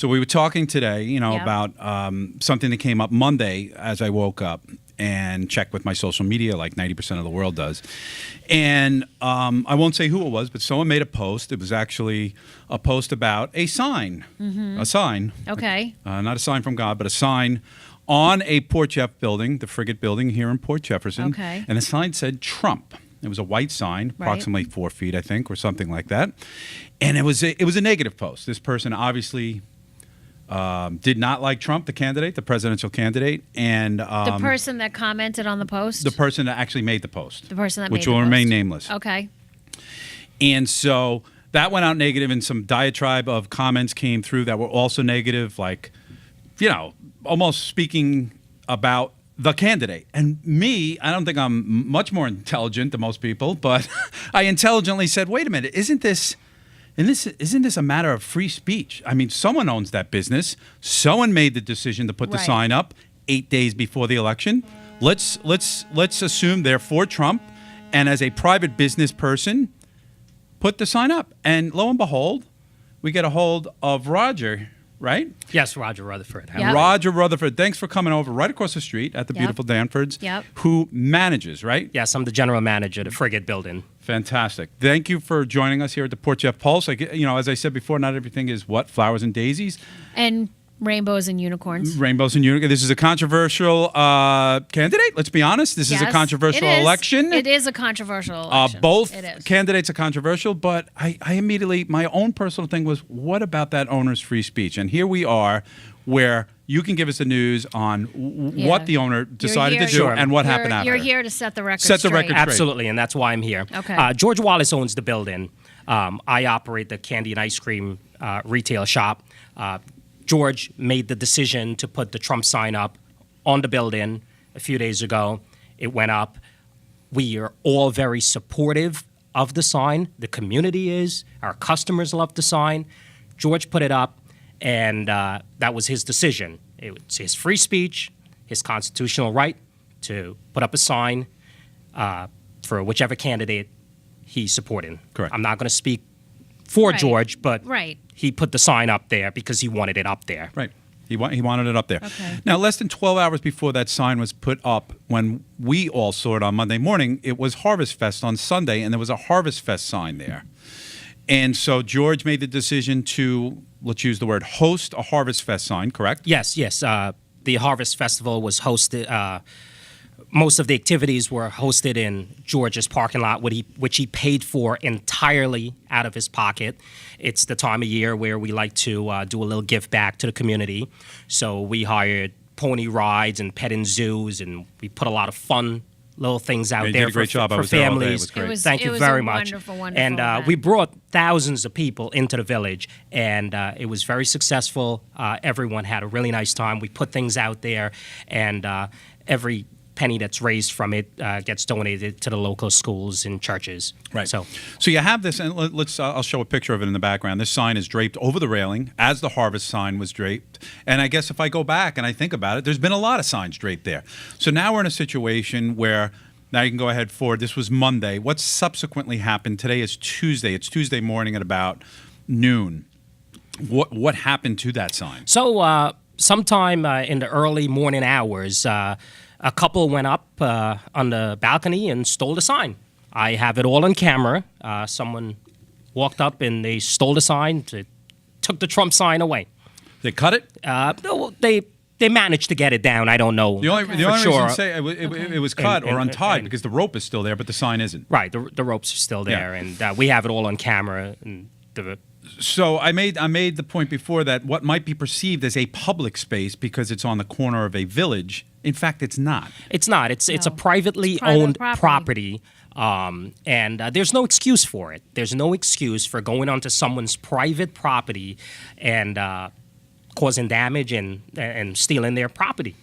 So we were talking today, Yep. about something that came up Monday as I woke up and checked with my social media like 90% of the world does. And I won't say who it was, but someone made a post. It was actually a post about a sign. A sign. Okay. Not a sign from God, but a sign on a Port Jeff building, the Frigate building here in Port Jefferson. Okay. And the sign said Trump. It was a white sign, Right. approximately 4 feet, I think, or something like that. And it was a negative post. This person obviously did not like Trump, the candidate, the presidential candidate, and The person that commented on the post? the person that actually made the post. The person that which made will the remain post. nameless. Okay. And so that went out negative, and some diatribe of comments came through that were also negative, like, almost speaking about the candidate. And me, I don't think I'm much more intelligent than most people, but I intelligently said, wait a minute, isn't this a matter of free speech? I mean, someone owns that business. Someone made the decision to put the Right. sign up 8 days before the election. Let's assume they're for Trump, and as a private business person, put the sign up. And lo and behold, we get a hold of Roger, right? Yes, Roger Rutherford. How Yep. are you? Roger Rutherford, thanks for coming over right across the street at the Yep. beautiful Danfords, Yep. who manages, right? Yes, I'm the general manager of the Frigate building. Fantastic. Thank you for joining us here at the Port Jeff Pulse. As I said before, not everything is flowers and daisies. And rainbows and unicorns. Rainbows and unicorns. This is a controversial candidate. Let's be honest. This is a Yes, controversial it is. election. It is a controversial election. Both It is. candidates are controversial, but I immediately, my own personal thing was, what about that owner's free speech? And here we are, where you can give us the news on Yeah. what the owner decided here- to do Sure. and what happened after. You're here to set the record Set the straight. record straight. Absolutely, and that's why I'm here. Okay. George Wallace owns the building. I operate the candy and ice cream retail shop. George made the decision to put the Trump sign up on the building a few days ago. It went up. We are all very supportive of the sign. The community is. Our customers love the sign. George put it up, and that was his decision. It's his free speech, his constitutional right to put up a sign for whichever candidate he's supporting. Correct. I'm not going to speak for Right. George, but Right. he put the sign up there because he wanted it up there. Right. He wanted it up there. Okay. Now, less than 12 hours before that sign was put up, when we all saw it on Monday morning, it was Harvest Fest on Sunday, and there was a Harvest Fest sign there. And so George made the decision to, let's use the word, host a Harvest Fest sign, correct? Yes. The Harvest Festival was hosted. Most of the activities were hosted in George's parking lot, which he paid for entirely out of his pocket. It's the time of year where we like to do a little give back to the community. So we hired pony rides and petting zoos, and we put a lot of fun little things out Yeah, you there did a great job. I for was there all day. It families. was great. Thank It you was very a much. wonderful And event. we brought thousands of people into the village, and it was very successful. Everyone had a really nice time. We put things out there, and every penny that's raised from it gets donated to the local schools and churches. Right. So you have this, and let's. I'll show a picture of it in the background. This sign is draped over the railing, as the Harvest sign was draped. And I guess if I go back and I think about it, there's been a lot of signs draped there. So now we're in a situation where, now you can go ahead forward. This was Monday. What subsequently happened? Today is Tuesday. It's Tuesday morning at about noon. What happened to that sign? So sometime in the early morning hours, a couple went up on the balcony and stole the sign. I have it all on camera. Someone walked up and they stole the sign, took the Trump sign away. They cut it. No, they managed to get it down. I don't know The only for reason sure. to say it was cut or untied because the rope is still there, but the sign isn't. Right, the ropes are still there, and we have it all on camera. And So I made the point before that what might be perceived as a public space because it's on the corner of a village, in fact, it's not. It's not. It's a No. privately It's private owned property. and there's no excuse for it. There's no excuse for going onto someone's private property and causing damage and stealing their property.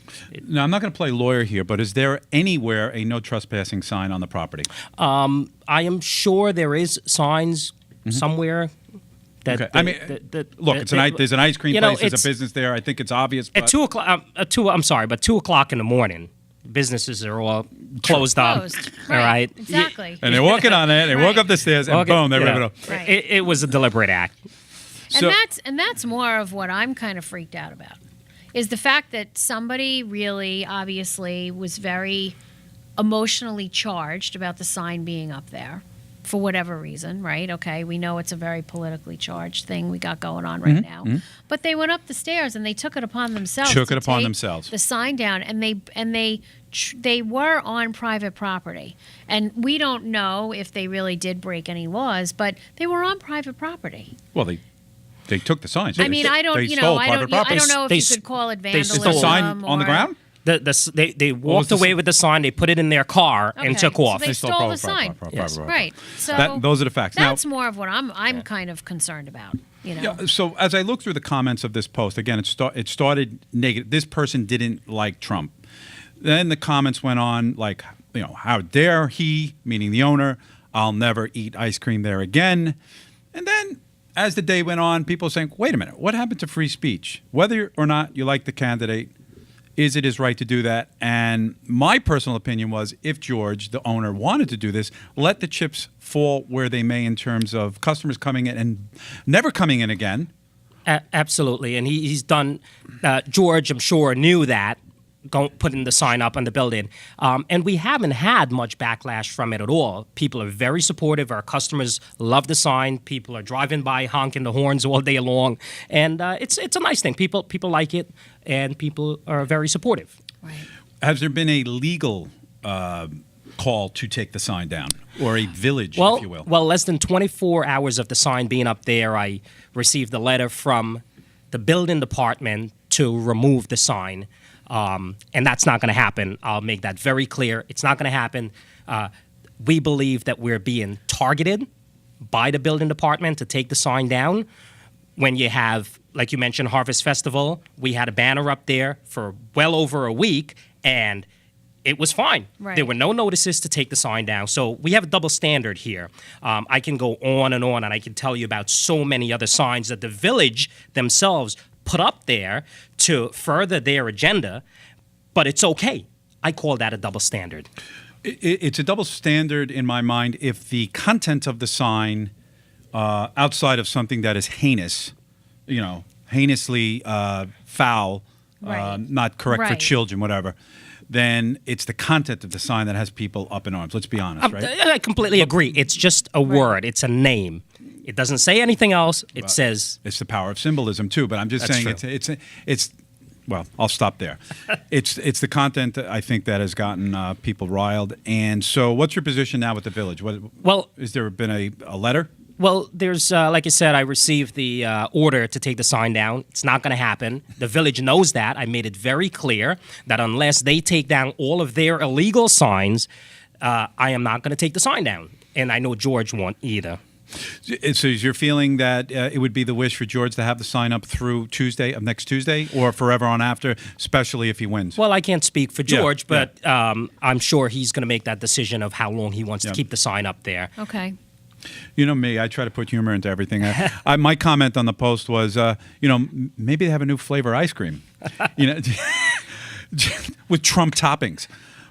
Now, I'm not going to play lawyer here, but is there anywhere a no trespassing sign on the property? I am sure there is signs somewhere. That Okay. I mean, look, there's an ice cream place. There's a business there. I think it's obvious. But at 2 o'clock. But 2 o'clock in the morning, businesses are all closed up. Closed. All right. Exactly. and they're walking on it. They walk up the stairs, and boom, they're ripping it up. Right. It was a deliberate act. So, And that's more of what I'm kind of freaked out about, is the fact that somebody really obviously was very emotionally charged about the sign being up there for whatever reason, right? Okay, we know it's a very politically charged thing we got going on right now. But they went up the stairs and they took it upon themselves. Took to it upon take themselves. The sign down, and they were on private property. And we don't know if they really did break any laws, but they were on private property. well, they took the signs. I mean, I don't, They you stole know, I private don't, I property. don't know if They you s- could call it they vandalism. stole- Is the sign on the or- ground? They walked the away s- with the sign. They put it in their car and Okay, took so off. they stole stole the private sign. property. Yes. Right. So Those are the facts. Now, that's more of what I'm kind of concerned about. You know. yeah, so as I look through the comments of this post, again, it started negative. This person didn't like Trump. Then the comments went on like, how dare he, meaning the owner, I'll never eat ice cream there again. And then as the day went on, people were saying, wait a minute, what happened to free speech? Whether or not you like the candidate, is it his right to do that? And my personal opinion was, if George, the owner, wanted to do this, let the chips fall where they may in terms of customers coming in and never coming in again. Absolutely, and he's done. George, I'm sure, knew that. Putting the sign up on the building, and we haven't had much backlash from it at all. People are very supportive. Our customers love the sign. People are driving by honking the horns all day long, and it's a nice thing. People like it, and people are very supportive. Right. Has there been a legal call to take the sign down, or a village, if you will? Well, less than 24 hours of the sign being up there, I received a letter from the building department to remove the sign. And that's not going to happen. I'll make that very clear. It's not going to happen. We believe that we're being targeted by the building department to take the sign down. When you have, like you mentioned, Harvest Festival, we had a banner up there for well over a week, and it was fine. Right. There were no notices to take the sign down. So we have a double standard here. I can go on, and I can tell you about so many other signs that the village themselves put up there to further their agenda, but it's okay. I call that a double standard. It's a double standard in my mind if the content of the sign, outside of something that is heinous, heinously foul, Right. not correct for Right. children, whatever, then it's the content of the sign that has people up in arms. Let's be honest, right? I completely agree. It's just a word. It's a name. It doesn't say anything else. It says It's the power of symbolism too, but I'm just That's saying true. it's. Well, I'll stop there. It's the content that I think that has gotten people riled. And so, what's your position now with the village? Well- is there been a letter? Well, there's, like I said, I received the order to take the sign down. It's not going to happen. The village knows that. I made it very clear that unless they take down all of their illegal signs, I am not going to take the sign down. And I know George won't either. So, is your feeling that it would be the wish for George to have the sign up through next Tuesday, or forever on after, especially if he wins? Well, I can't speak for George, Yeah, but I'm sure he's going to make that decision of how long he wants to keep the sign up there. Okay. You know me, I try to put humor into everything. My comment on the post was, maybe they have a new flavor ice cream, with Trump toppings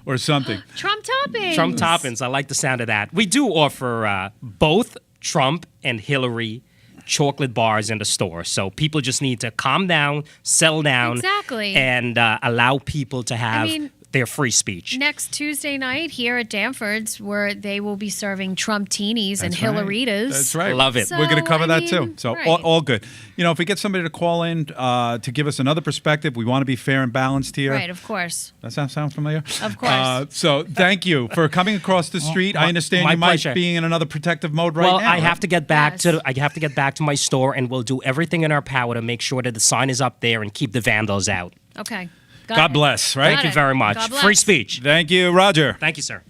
or something. Trump toppings. Trump toppings. I like the sound of that. We do offer both Trump and Hillary chocolate bars in the store. So people just need to calm down, settle down, Exactly. and allow people to have mean, their free speech. Next Tuesday night here at Danford's, where they will be serving Trumptinis and That's right. Hillaritas. That's right. Love it. So, We're going to cover I that mean, too. So right. all good. If we get somebody to call in to give us another perspective, we want to be fair and balanced here. Right, of course. That sound familiar? Of course. So thank you for coming across the street. I understand my you might pleasure. be in another protective mode right Well, now. I have to get back Yes. I have to get back to my store, and we'll do everything in our power to make sure that the sign is up there and keep the vandals out. Okay. God it. bless, right? Thank you it. very much. God bless. Free speech. Thank you, Roger. Thank you, sir.